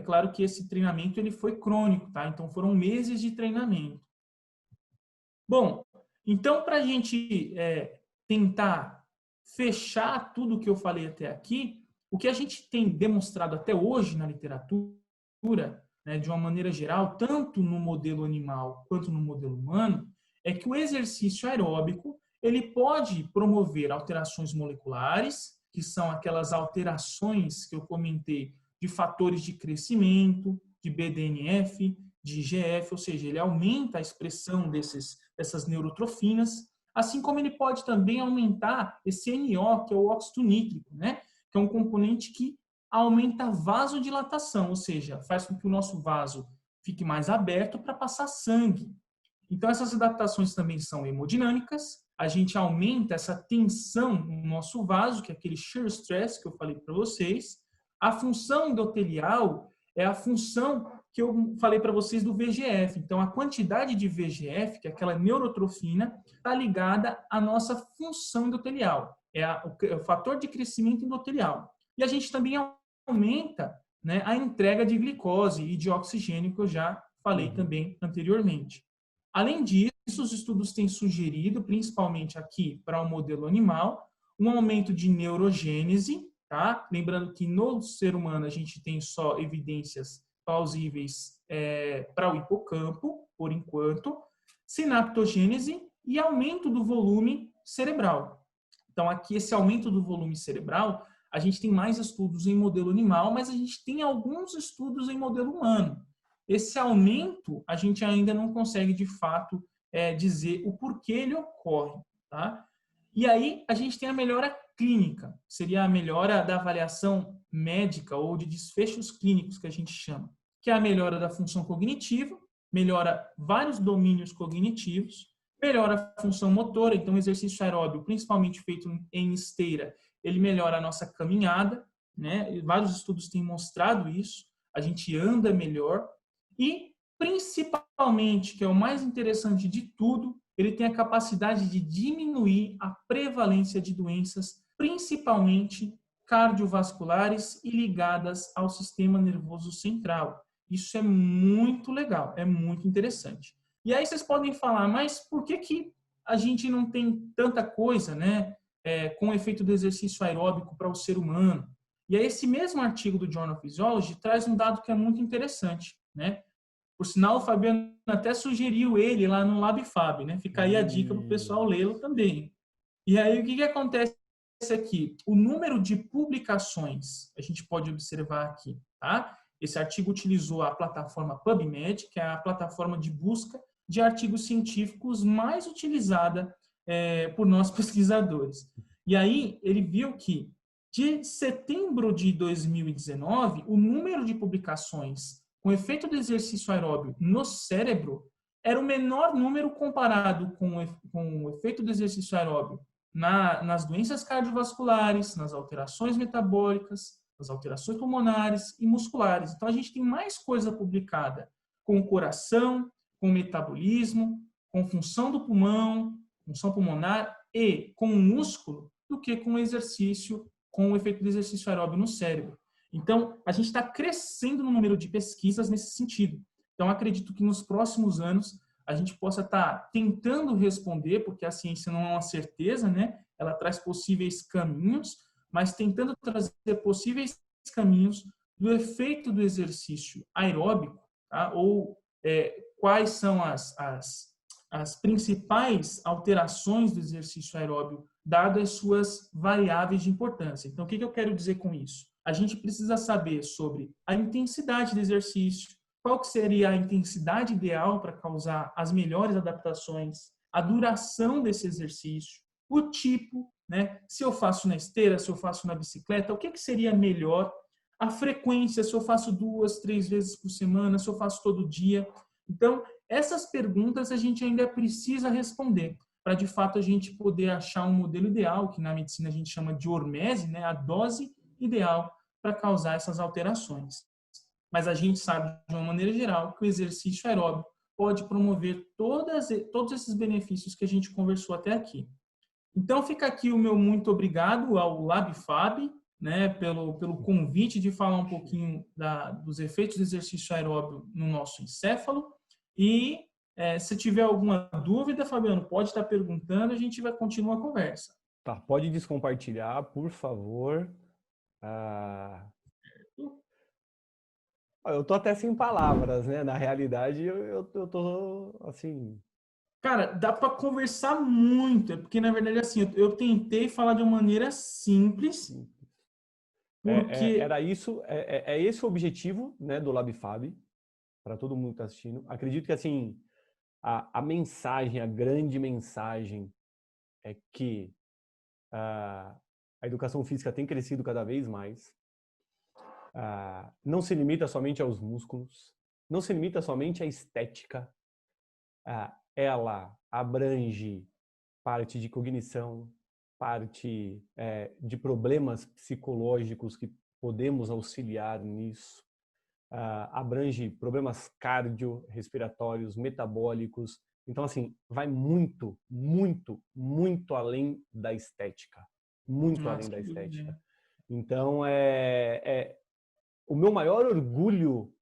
[SPEAKER 2] claro que esse treinamento ele foi crônico, tá? Então, foram meses de treinamento. Bom, então, para a gente tentar fechar tudo o que eu falei até aqui, o que a gente tem demonstrado até hoje na literatura, né, de uma maneira geral, tanto no modelo animal quanto no modelo humano, é que o exercício aeróbico ele pode promover alterações moleculares, que são aquelas alterações que eu comentei de fatores de crescimento, de BDNF, de IGF, ou seja, ele aumenta a expressão dessas neurotrofinas, assim como ele pode também aumentar esse NO, que é o óxido nítrico, né? Que é um componente que aumenta a vasodilatação, ou seja, faz com que o nosso vaso fique mais aberto para passar sangue. Então, essas adaptações também são hemodinâmicas, a gente aumenta essa tensão no nosso vaso, que é aquele shear stress que eu falei para vocês. A função endotelial é a função que eu falei para vocês do VEGF. Então, a quantidade de VEGF, que é aquela neurotrofina, está ligada à nossa função endotelial. É o fator de crescimento endotelial. E a gente também aumenta, né, a entrega de glicose e de oxigênio, que eu já falei também anteriormente. Além disso, os estudos têm sugerido, principalmente aqui para o modelo animal, um aumento de neurogênese, tá? Lembrando que no ser humano a gente tem só evidências plausíveis para o hipocampo, por enquanto, sinaptogênese e aumento do volume cerebral. Então, aqui, esse aumento do volume cerebral, a gente tem mais estudos em modelo animal, mas a gente tem alguns estudos em modelo humano. Esse aumento, a gente ainda não consegue, de fato, dizer o porquê ele ocorre. Tá? E aí, a gente tem a melhora clínica, seria a melhora da avaliação médica ou de desfechos clínicos, que a gente chama, que é a melhora da função cognitiva, melhora vários domínios cognitivos, melhora a função motora, então o exercício aeróbio, principalmente feito em esteira, ele melhora a nossa caminhada, né? Vários estudos têm mostrado isso, a gente anda melhor e, principalmente, que é o mais interessante de tudo, ele tem a capacidade de diminuir a prevalência de doenças, principalmente cardiovasculares e ligadas ao sistema nervoso central. Isso é muito legal, é muito interessante. E aí vocês podem falar, mas por que a gente não tem tanta coisa, né, com o efeito do exercício aeróbico para o ser humano? E aí esse mesmo artigo do Journal of Physiology traz um dado que é muito interessante, né? Por sinal, o Fabiano até sugeriu ele lá no LabFab, né? Fica aí a dica para o pessoal lê-lo também. E aí, o que acontece aqui? O número de publicações, a gente pode observar aqui, tá? Esse artigo utilizou a plataforma PubMed, que é a plataforma de busca de artigos científicos mais utilizada por nós pesquisadores. E aí, ele viu que, de setembro de 2019, o número de publicações com efeito do exercício aeróbio no cérebro era o menor número comparado com o efeito do exercício aeróbio nas doenças cardiovasculares, nas alterações metabólicas, nas alterações pulmonares e musculares. Então, a gente tem mais coisa publicada com o coração, com o metabolismo, com função do pulmão, função pulmonar e com o músculo do que com o exercício, com o efeito do exercício aeróbio no cérebro. Então, a gente está crescendo no número de pesquisas nesse sentido. Então, acredito que nos próximos anos a gente possa estar tentando responder, porque a ciência não é uma certeza, né? Ela traz possíveis caminhos, mas tentando trazer possíveis caminhos do efeito do exercício aeróbico, tá? Ou quais são as principais alterações do exercício aeróbio, dadas as suas variáveis de importância. Então, o que eu quero dizer com isso? A gente precisa saber sobre a intensidade do exercício, qual que seria a intensidade ideal para causar as melhores adaptações, a duração desse exercício, o tipo, né? Se eu faço na esteira, se eu faço na bicicleta, o que seria melhor, a frequência, se eu faço 2, 3 vezes por semana, se eu faço todo dia. Então, essas perguntas a gente ainda precisa responder para, de fato, a gente poder achar um modelo ideal, que na medicina a gente chama de hormese, né? A dose ideal para causar essas alterações. Mas a gente sabe, de uma maneira geral, que o exercício aeróbico pode promover todos esses benefícios que a gente conversou até aqui. Então, fica aqui o meu muito obrigado ao LabFab, né, pelo convite de falar um pouquinho dos efeitos do exercício aeróbio no nosso encéfalo. E se tiver alguma dúvida, Fabiano, pode estar perguntando, a gente vai continuar a conversa.
[SPEAKER 1] Tá, pode descompartilhar, por favor. Eu tô até sem palavras, né? Na realidade, eu tô assim.
[SPEAKER 2] Cara, dá para conversar muito, porque na verdade assim, eu tentei falar de uma maneira simples, porque
[SPEAKER 1] Era isso, esse o objetivo, né, do LabFab, para todo mundo que está assistindo. Acredito que assim, a mensagem, a grande mensagem é que a educação física tem crescido cada vez mais. Não se limita somente aos músculos, não se limita somente à estética. Ela abrange parte de cognição, parte de problemas psicológicos que podemos auxiliar nisso, abrange problemas cardiorrespiratórios, metabólicos. Então, assim, vai muito, muito, muito além da estética. Muito além da estética. Então, o meu maior orgulho,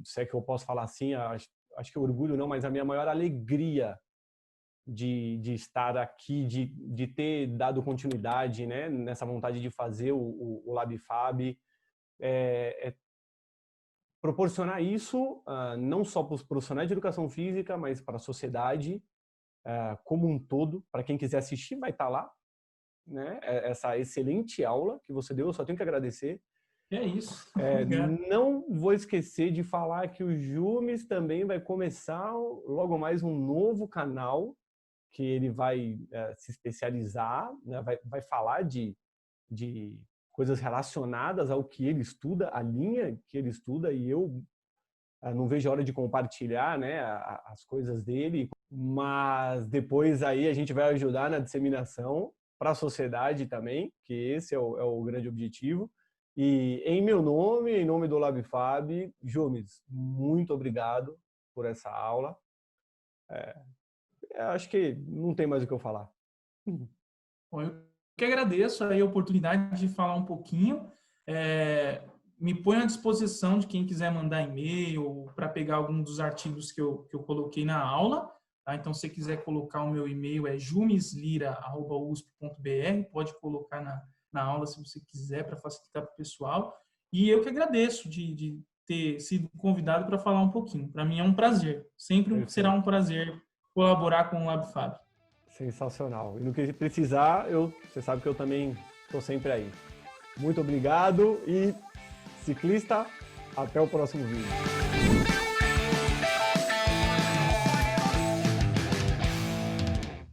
[SPEAKER 1] se é que eu posso falar assim, acho que orgulho não, mas a minha maior alegria de estar aqui, de ter dado continuidade, né, nessa vontade de fazer o LabFab, proporcionar isso não só para os profissionais de educação física, mas para a sociedade como um todo. Para quem quiser assistir, vai estar lá, né? Essa excelente aula que você deu, eu só tenho que agradecer.
[SPEAKER 2] É isso.
[SPEAKER 1] Não vou esquecer de falar que o Jumes também vai começar logo mais um novo canal que ele vai se especializar, né? vai falar de coisas relacionadas ao que ele estuda, a linha que ele estuda, e eu não vejo a hora de compartilhar, né, as coisas dele, mas depois aí a gente vai ajudar na disseminação para a sociedade também, que esse é o grande objetivo. E em meu nome, em nome do LabFab, Jumes, muito obrigado por essa aula. Acho que não tem mais o que eu falar.
[SPEAKER 2] Bom, eu que agradeço aí a oportunidade de falar um pouquinho. Me ponho à disposição de quem quiser mandar e-mail para pegar algum dos artigos que eu coloquei na aula. Tá? Então, se você quiser colocar o meu e-mail, é jumeslira@usp.br, pode colocar na aula, se você quiser, para facilitar para o pessoal. E eu que agradeço de ter sido convidado para falar um pouquinho. Para mim é um prazer. Sempre
[SPEAKER 1] Perfeito.
[SPEAKER 2] será um prazer colaborar com o LabFab.
[SPEAKER 1] Sensacional. E no que precisar, você sabe que eu também estou sempre aí. Muito obrigado e, ciclista, até o próximo vídeo.